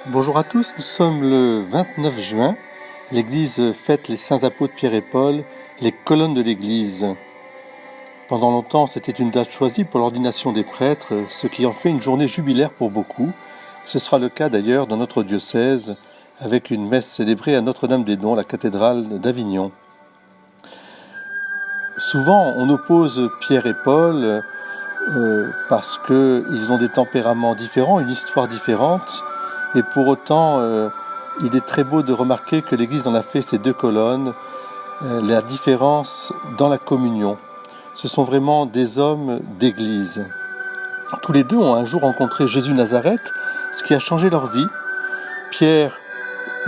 Bonjour à tous, nous sommes le 29 juin. L'Église fête les saints apôtres Pierre et Paul, les colonnes de l'Église. Pendant longtemps, c'était une date choisie pour l'ordination des prêtres, ce qui en fait une journée jubilaire pour beaucoup. Ce sera le cas d'ailleurs dans notre diocèse, avec une messe célébrée à Notre-Dame-des-Dons, la cathédrale d'Avignon. Souvent, on oppose Pierre et Paul parce qu'ils ont des tempéraments différents, une histoire différente, et pour autant, il est très beau de remarquer que l'Église en a fait ces deux colonnes, la différence dans la communion. Ce sont vraiment des hommes d'Église. Tous les deux ont un jour rencontré Jésus Nazareth, ce qui a changé leur vie. Pierre,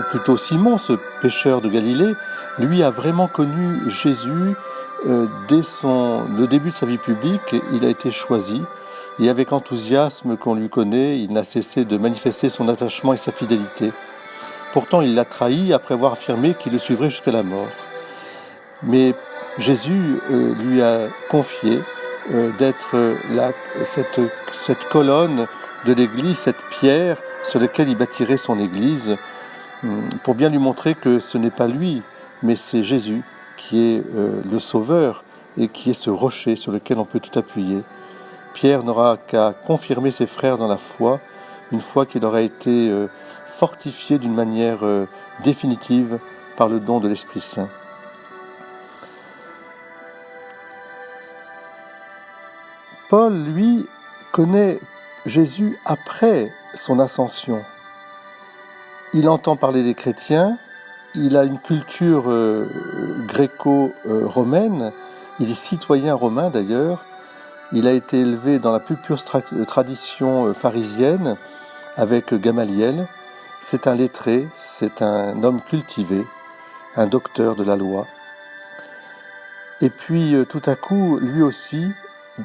ou plutôt Simon, ce pêcheur de Galilée, lui a vraiment connu Jésus dès le début de sa vie publique. Il a été choisi et avec enthousiasme qu'on lui connaît, il n'a cessé de manifester son attachement et sa fidélité. Pourtant, il l'a trahi après avoir affirmé qu'il le suivrait jusqu'à la mort. Mais Jésus lui a confié d'être cette colonne de l'Église, cette pierre sur laquelle il bâtirait son Église, pour bien lui montrer que ce n'est pas lui, mais c'est Jésus qui est le Sauveur et qui est ce rocher sur lequel on peut tout appuyer. Pierre n'aura qu'à confirmer ses frères dans la foi, une foi qu'il aura été fortifié d'une manière définitive par le don de l'Esprit Saint. Paul, lui, connaît Jésus après son ascension. Il entend parler des chrétiens, il a une culture gréco-romaine, il est citoyen romain d'ailleurs, il a été élevé dans la plus pure tradition pharisienne avec Gamaliel. C'est un lettré, c'est un homme cultivé, un docteur de la loi. Et puis tout à coup, lui aussi,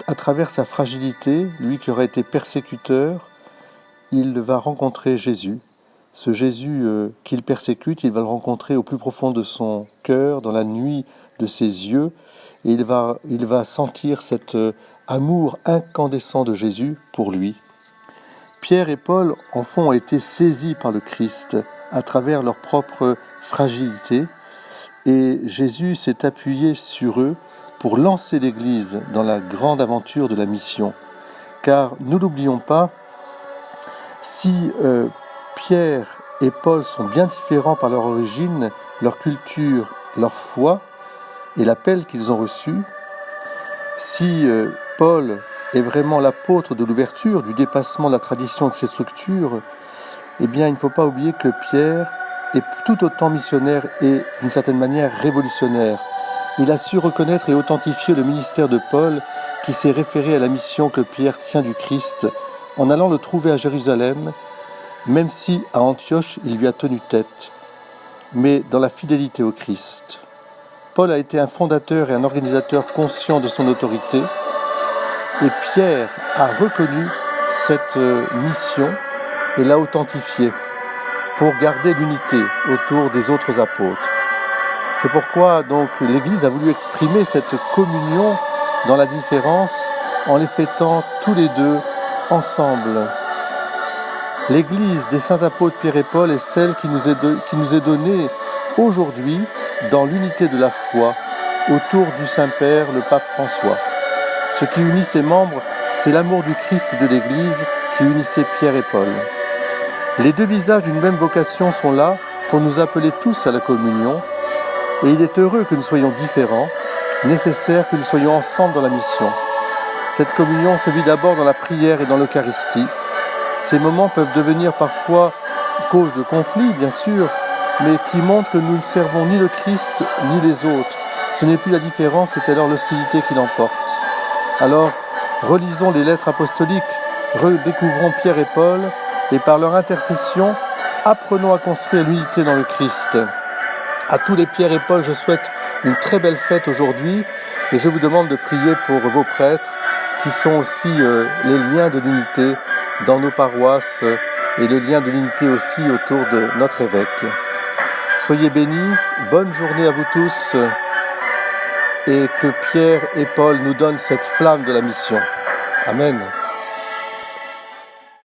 à travers sa fragilité, lui qui aurait été persécuteur, il va rencontrer Jésus. Ce Jésus qu'il persécute, il va le rencontrer au plus profond de son cœur, dans la nuit de ses yeux, et il va sentir cet amour incandescent de Jésus pour lui. Pierre et Paul, en fond, ont été saisis par le Christ à travers leur propre fragilité, et Jésus s'est appuyé sur eux pour lancer l'Église dans la grande aventure de la mission. Car, ne l'oublions pas, si Pierre et Paul sont bien différents par leur origine, leur culture, leur foi et l'appel qu'ils ont reçu, si Paul est vraiment l'apôtre de l'ouverture, du dépassement de la tradition et de ses structures, eh bien il ne faut pas oublier que Pierre est tout autant missionnaire et d'une certaine manière révolutionnaire. Il a su reconnaître et authentifier le ministère de Paul qui s'est référé à la mission que Pierre tient du Christ en allant le trouver à Jérusalem, même si à Antioche il lui a tenu tête, mais dans la fidélité au Christ. Paul a été un fondateur et un organisateur conscient de son autorité, et Pierre a reconnu cette mission et l'a authentifiée pour garder l'unité autour des autres apôtres. C'est pourquoi donc l'Église a voulu exprimer cette communion dans la différence en les fêtant tous les deux ensemble. L'Église des saints apôtres Pierre et Paul est celle qui nous est donnée aujourd'hui dans l'unité de la foi autour du Saint-Père, le pape François. Ce qui unit ses membres, c'est l'amour du Christ et de l'Église qui unissait Pierre et Paul. Les deux visages d'une même vocation sont là pour nous appeler tous à la communion, et il est heureux que nous soyons différents, nécessaire que nous soyons ensemble dans la mission. Cette communion se vit d'abord dans la prière et dans l'Eucharistie. Ces moments peuvent devenir parfois cause de conflits, bien sûr, mais qui montrent que nous ne servons ni le Christ ni les autres. Ce n'est plus la différence, c'est alors l'hostilité qui l'emporte. Alors, relisons les lettres apostoliques, redécouvrons Pierre et Paul, et par leur intercession, apprenons à construire l'unité dans le Christ. À tous les Pierre et Paul, je souhaite une très belle fête aujourd'hui, et je vous demande de prier pour vos prêtres, qui sont aussi les liens de l'unité dans nos paroisses, et le lien de l'unité aussi autour de notre évêque. Soyez bénis, bonne journée à vous tous, et que Pierre et Paul nous donnent cette flamme de la mission. Amen.